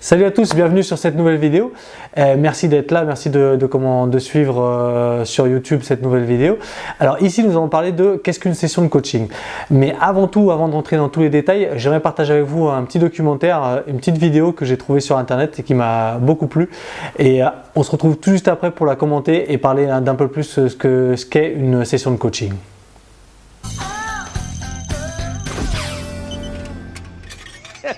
Salut à tous, bienvenue sur cette nouvelle vidéo. Merci d'être là, merci de suivre sur YouTube cette nouvelle vidéo. Alors ici nous allons parler de qu'est-ce qu'une session de coaching. Mais avant tout, avant de rentrer dans tous les détails, j'aimerais partager avec vous un petit documentaire, une petite vidéo que j'ai trouvée sur internet et qui m'a beaucoup plu. Et on se retrouve tout juste après pour la commenter et parler d'un peu plus ce qu'est une session de coaching.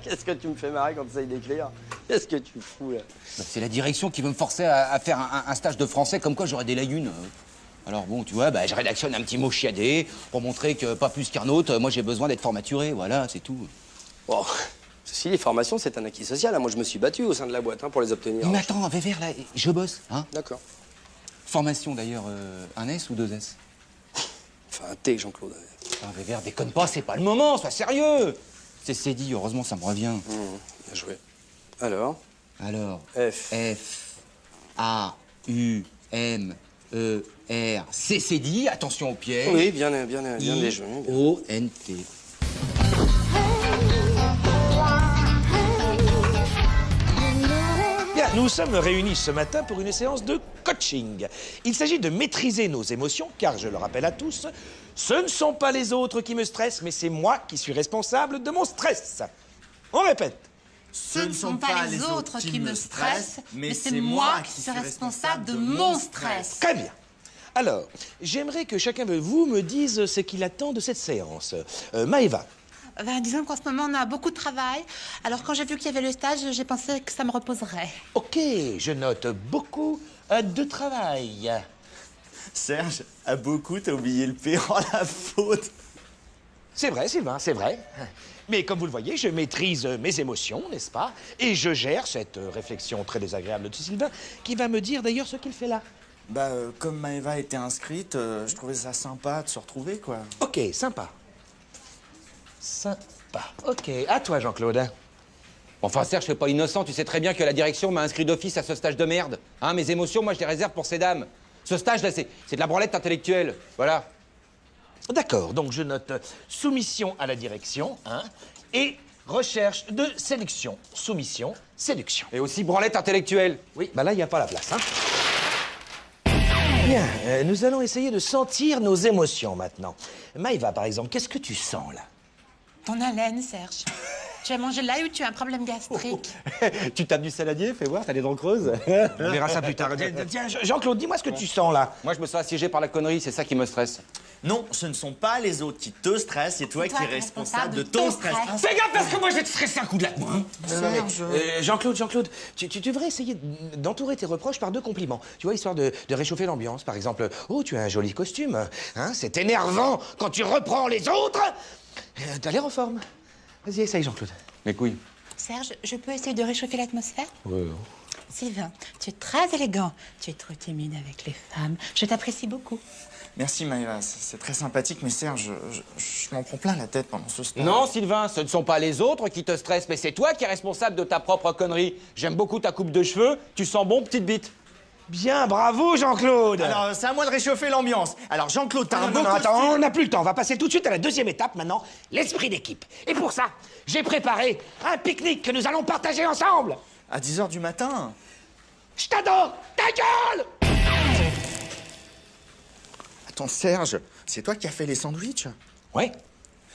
Qu'est-ce que tu me fais marrer quand tu essayes d'écrire? Qu'est-ce que tu fous là? C'est la direction qui veut me forcer à faire un stage de français comme quoi j'aurais des lacunes. Alors bon, tu vois, je rédactionne un petit mot chiadé pour montrer que pas plus qu'un autre, moi j'ai besoin d'être formaturé, voilà, c'est tout. Bon, ceci, les formations, c'est un acquis social. Moi, je me suis battu au sein de la boîte pour les obtenir. Mais attends, Vévert, là, je bosse, hein. D'accord. Formation d'ailleurs, un S ou deux S? Enfin, un T, Jean-Claude. Enfin, Vévert, déconne pas, c'est pas le moment, sois sérieux. C'est dit, heureusement, ça me revient. Bien joué. Alors, F, A, U, M, E, R, C, c'est dit, attention au piège. Oui, bien déjoué. O, N, T. Bien, nous sommes réunis ce matin pour une séance de coaching. Il s'agit de maîtriser nos émotions, car je le rappelle à tous, ce ne sont pas les autres qui me stressent, mais c'est moi qui suis responsable de mon stress. On répète. Ce ne sont pas les autres qui me stressent, mais c'est moi qui suis responsable de mon stress. Très bien. Alors, j'aimerais que chacun de vous me dise ce qu'il attend de cette séance. Maëva. Disons qu'en ce moment, on a beaucoup de travail. Alors, quand j'ai vu qu'il y avait le stage, j'ai pensé que ça me reposerait. Ok, je note beaucoup de travail. Serge, à beaucoup, t'as oublié le P. Oh, la faute. C'est vrai, Sylvain, c'est vrai. Mais comme vous le voyez, je maîtrise mes émotions, n'est-ce pas? Et je gère cette réflexion très désagréable de Sylvain, qui va me dire d'ailleurs ce qu'il fait là. Comme Maëva était inscrite, je trouvais ça sympa de se retrouver, quoi. Ok, sympa. Sympa. Ok, à toi, Jean-Claude. Enfin, Serge, je suis pas innocent, tu sais très bien que la direction m'a inscrit d'office à ce stage de merde. Hein, mes émotions, moi, je les réserve pour ces dames. Ce stage-là, c'est de la branlette intellectuelle, voilà. D'accord, donc je note soumission à la direction, et recherche de séduction. Soumission, séduction. Et aussi branlette intellectuelle. Oui, là, il n'y a pas la place, Bien, nous allons essayer de sentir nos émotions maintenant. Maëva, par exemple, qu'est-ce que tu sens, là? Ton haleine, Serge. Tu as mangé là ou tu as un problème gastrique? Tu tapes du saladier, fais voir, t'as les dents creuses. On verra ça plus tard. Tiens, Jean-Claude, dis-moi ce que tu sens, là. Moi, je me sens assiégé par la connerie, c'est ça qui me stresse. Non, ce ne sont pas les autres qui te stressent, c'est toi qui es responsable de ton stress. Fais gaffe parce que moi, je vais te stresser un coup de latte, moi. Serge. Jean-Claude, tu devrais essayer d'entourer tes reproches par deux compliments. Tu vois, histoire de réchauffer l'ambiance. Par exemple, oh, tu as un joli costume. C'est énervant quand tu reprends les autres. T'as l'air en forme. Vas-y, essaye, Jean-Claude. Mes couilles. Serge, je peux essayer de réchauffer l'atmosphère? Ouais. Sylvain, tu es très élégant. Tu es trop timide avec les femmes. Je t'apprécie beaucoup. Merci Maëva, c'est très sympathique, mais Serge, je m'en prends plein la tête pendant ce stage. Non, Sylvain, ce ne sont pas les autres qui te stressent, mais c'est toi qui es responsable de ta propre connerie. J'aime beaucoup ta coupe de cheveux, tu sens bon, petite bite. Bien, bravo, Jean-Claude. Alors, c'est à moi de réchauffer l'ambiance. Alors, Jean-Claude, t'as un beau Non, costume. attends, on n'a plus le temps. On va passer tout de suite à la deuxième étape maintenant, l'esprit d'équipe. Et pour ça, j'ai préparé un pique-nique que nous allons partager ensemble. À 10h du matin. Je t'adore. Ta gueule. Attends, Serge, c'est toi qui as fait les sandwichs? Ouais.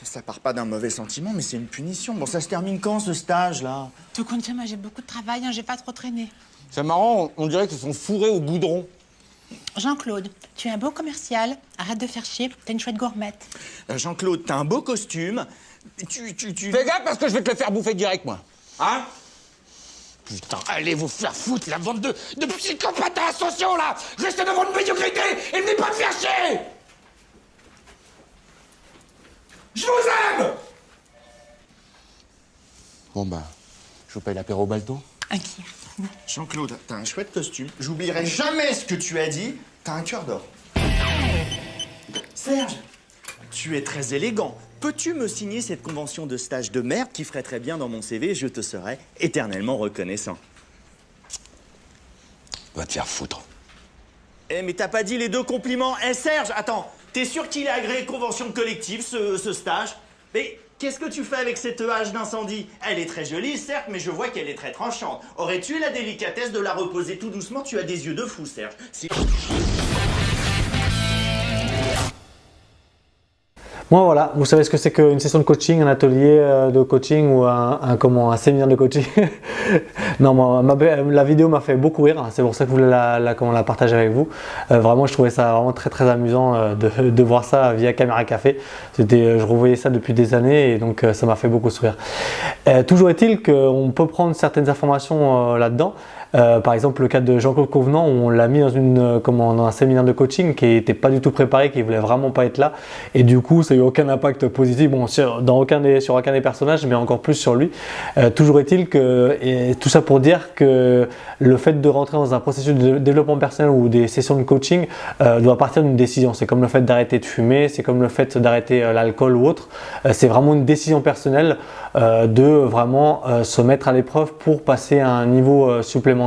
Ça part pas d'un mauvais sentiment, mais c'est une punition. Bon, ça se termine quand, ce stage-là? Tout compte fait, moi j'ai beaucoup de travail, j'ai pas trop traîné. C'est marrant, on dirait qu'ils sont fourrés au goudron. Jean-Claude, tu es un beau commercial. Arrête de faire chier, t'es une chouette gourmette. Jean-Claude, t'as un beau costume. Fais gaffe parce que je vais te le faire bouffer direct, moi. Hein? Putain, allez vous faire foutre, la bande de psychopathes asociaux, là. Restez devant une médiocrité et venez pas me faire chier. Je vous aime. Bon je vous paye l'apéro balto. Inquiet. Jean-Claude, t'as un chouette costume. J'oublierai jamais ce que tu as dit. T'as un cœur d'or. Serge, tu es très élégant. Peux-tu me signer cette convention de stage de merde qui ferait très bien dans mon CV? Je te serai éternellement reconnaissant. Va te faire foutre. Eh, mais t'as pas dit les deux compliments. Eh, Serge, attends. T'es sûr qu'il est agréé convention collective, ce stage? Mais qu'est-ce que tu fais avec cette hache d'incendie? Elle est très jolie, certes, mais je vois qu'elle est très tranchante. Aurais-tu la délicatesse de la reposer tout doucement? Tu as des yeux de fou, Serge. Bon voilà, vous savez ce que c'est qu'une session de coaching, un atelier de coaching ou un séminaire de coaching. Non, la vidéo m'a fait beaucoup rire, c'est pour ça que je voulais la partager avec vous. Vraiment, je trouvais ça vraiment très amusant de voir ça via Caméra Café. Je revoyais ça depuis des années et donc ça m'a fait beaucoup sourire. Toujours est-il qu'on peut prendre certaines informations là-dedans. Par exemple, le cas de Jean-Claude Convenant, où on l'a mis dans un séminaire de coaching qui n'était pas du tout préparé, qui voulait vraiment pas être là, et du coup, ça n'a eu aucun impact positif sur aucun des personnages, mais encore plus sur lui. Toujours est-il et tout ça pour dire que le fait de rentrer dans un processus de développement personnel ou des sessions de coaching doit partir d'une décision. C'est comme le fait d'arrêter de fumer, c'est comme le fait d'arrêter l'alcool ou autre. C'est vraiment une décision personnelle de vraiment se mettre à l'épreuve pour passer à un niveau supplémentaire,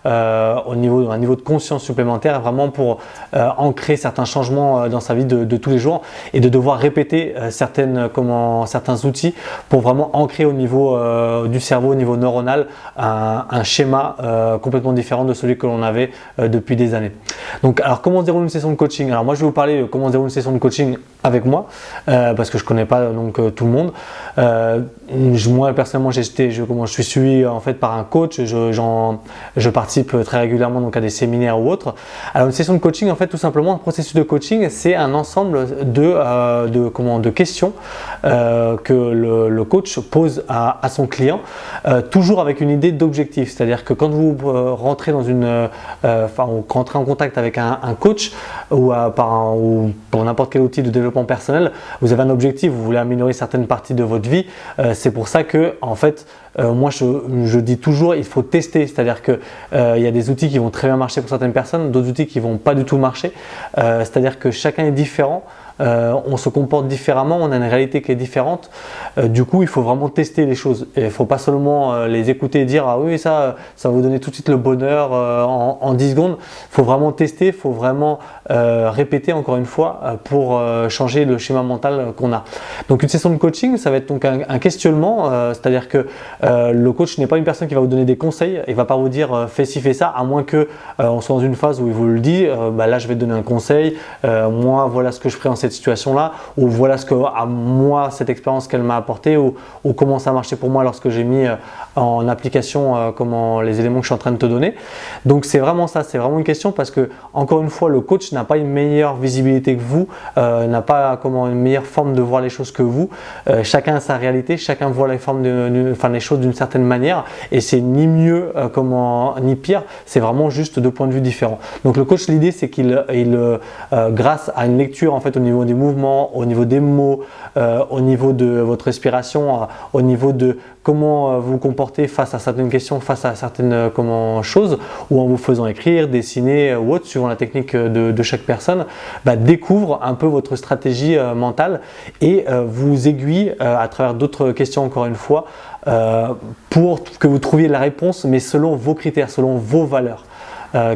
un niveau de conscience supplémentaire, vraiment pour ancrer certains changements dans sa vie de tous les jours et de devoir répéter certains outils pour vraiment ancrer au niveau du cerveau, au niveau neuronal, un schéma complètement différent de celui que l'on avait depuis des années. Donc, alors comment se déroule une session de coaching? Alors moi je vais vous parler de comment se déroule une session de coaching avec moi parce que je connais pas tout le monde. Moi personnellement je suis suivi en fait par un coach, je participe très régulièrement donc à des séminaires ou autres. Alors une session de coaching, en fait, tout simplement, un processus de coaching, c'est un ensemble de questions que le coach pose à son client, toujours avec une idée d'objectif. C'est-à-dire que quand vous rentrez rentrez en contact avec un coach ou pour n'importe quel outil de développement personnel, vous avez un objectif, vous voulez améliorer certaines parties de votre vie. C'est pour ça que, en fait, moi je dis toujours il faut tester, c'est-à-dire que il y a des outils qui vont très bien marcher pour certaines personnes, d'autres outils qui vont pas du tout marcher, c'est-à-dire que chacun est différent. On se comporte différemment, on a une réalité qui est différente. Du coup, il faut vraiment tester les choses. Il ne faut pas seulement les écouter et dire ah oui, ça va vous donner tout de suite le bonheur en 10 secondes. Il faut vraiment tester, il faut vraiment répéter encore une fois pour changer le schéma mental qu'on a. Donc une session de coaching, ça va être donc un questionnement, c'est-à-dire que le coach n'est pas une personne qui va vous donner des conseils, il ne va pas vous dire fais ci, fais ça, à moins que on soit dans une phase où il vous le dit, là je vais te donner un conseil, moi voilà ce que je ferai en cette situation-là, ou voilà ce que à moi cette expérience qu'elle m'a apporté, ou comment ça a marché pour moi lorsque j'ai mis en application les éléments que je suis en train de te donner. Donc c'est vraiment ça, c'est vraiment une question parce que encore une fois le coach n'a pas une meilleure visibilité que vous, n'a pas une meilleure forme de voir les choses que vous. Chacun a sa réalité, chacun voit les choses d'une certaine manière et c'est ni mieux ni pire, c'est vraiment juste deux points de vue différents. Donc le coach, l'idée c'est qu'il grâce à une lecture en fait au niveau des mouvements, au niveau des mots, au niveau de votre respiration, au niveau de comment vous comporter face à certaines questions, face à certaines choses, ou en vous faisant écrire, dessiner ou autre, suivant la technique de chaque personne, découvre un peu votre stratégie mentale et vous aiguille à travers d'autres questions encore une fois pour que vous trouviez la réponse, mais selon vos critères, selon vos valeurs.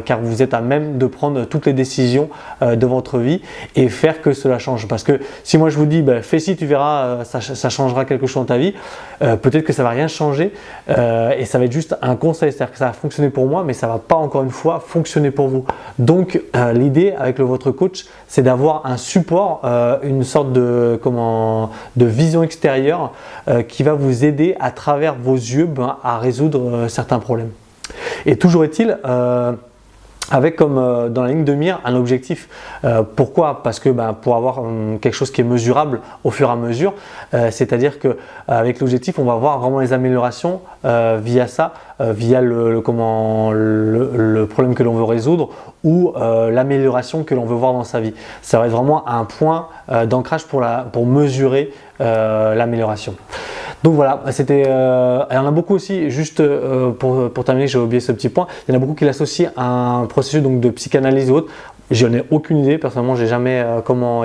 Car vous êtes à même de prendre toutes les décisions de votre vie et faire que cela change. Parce que si moi je vous dis fais ci, tu verras, ça changera quelque chose dans ta vie, peut-être que ça ne va rien changer et ça va être juste un conseil, c'est-à-dire que ça va fonctionner pour moi mais ça ne va pas encore une fois fonctionner pour vous. Donc l'idée avec votre coach, c'est d'avoir un support, une sorte de vision extérieure qui va vous aider à travers vos yeux à résoudre certains problèmes. Et toujours est-il avec comme dans la ligne de mire un objectif. Pourquoi? Parce que pour avoir quelque chose qui est mesurable au fur et à mesure, c'est-à-dire que avec l'objectif on va voir vraiment les améliorations via ça, via le problème que l'on veut résoudre ou l'amélioration que l'on veut voir dans sa vie. Ça va être vraiment un point d'ancrage pour mesurer l'amélioration. Donc voilà, il y en a beaucoup aussi, juste pour terminer, j'ai oublié ce petit point, il y en a beaucoup qui l'associent à un processus donc, de psychanalyse ou autre. J'en ai aucune idée. Personnellement, j'ai jamais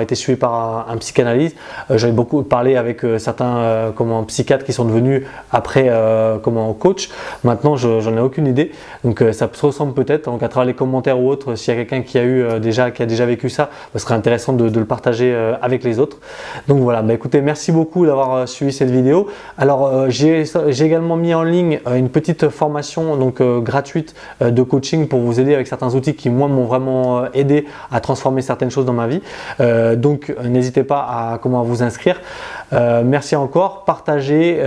été suivi par un psychanalyste. J'avais beaucoup parlé avec certains psychiatres qui sont devenus après coach. Maintenant, j'en ai aucune idée. Donc ça se ressemble peut-être. Donc à travers les commentaires ou autres, s'il y a quelqu'un qui a déjà vécu ça, ce serait intéressant de le partager avec les autres. Donc voilà, écoutez, merci beaucoup d'avoir suivi cette vidéo. Alors j'ai également mis en ligne une petite formation gratuite de coaching pour vous aider avec certains outils qui moi m'ont vraiment aidé à transformer certaines choses dans ma vie. Donc n'hésitez pas à vous inscrire. Merci encore, partagez,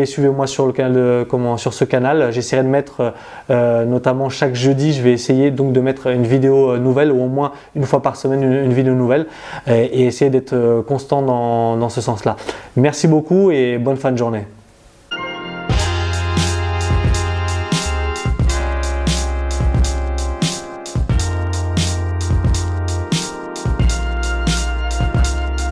suivez-moi sur le canal sur ce canal. J'essaierai de mettre notamment chaque jeudi, je vais essayer donc de mettre une vidéo nouvelle ou au moins une fois par semaine une vidéo nouvelle et essayer d'être constant dans ce sens-là. Merci beaucoup et bonne fin de journée.